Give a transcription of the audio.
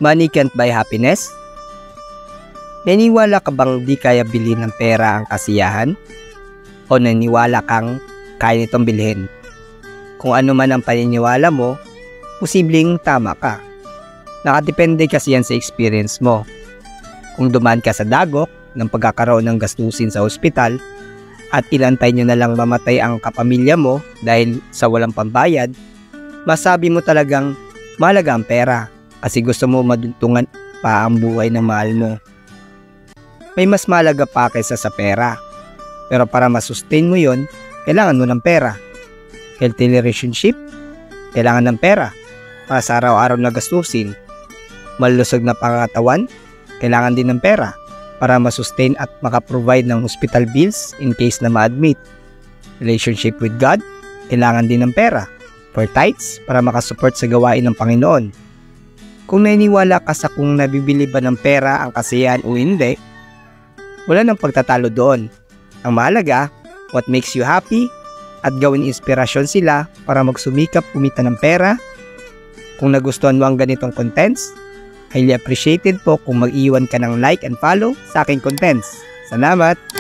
Money can't buy happiness? Naniniwala ka bang di kaya bilhin ng pera ang kasiyahan? O naniniwala kang kaya nitong bilhin? Kung ano man ang paniniwala mo, posibleng tama ka. Nakadepende kasi yan sa experience mo. Kung dumaan ka sa dagok ng pagkakaroon ng gastusin sa ospital at ilantay nyo na lang mamatay ang kapamilya mo dahil sa walang pambayad, masabi mo talagang mahalaga ang pera kasi gusto mo maduntungan pa ang buhay ng mahal mo. May mas mahalaga pa kaysa sa pera. Pero para masustain mo yon, kailangan mo ng pera. Healthy relationship, kailangan ng pera para sa araw-araw na gastusin. Malusog na pangatawan, kailangan din ng pera para masustain at makaprovide ng hospital bills in case na ma-admit. Relationship with God, kailangan din ng pera for tithes para makasupport sa gawain ng Panginoon. Kung naniniwala ka sa kung nabibili ba ng pera ang kasiyahan o hindi, wala nang pagtatalo doon. Ang mahalaga, what makes you happy at gawin inspirasyon sila para magsumikap kumita ng pera. Kung nagustuhan mo ang ganitong contents, highly appreciated po kung mag-iwan ka ng like and follow sa aking contents. Salamat!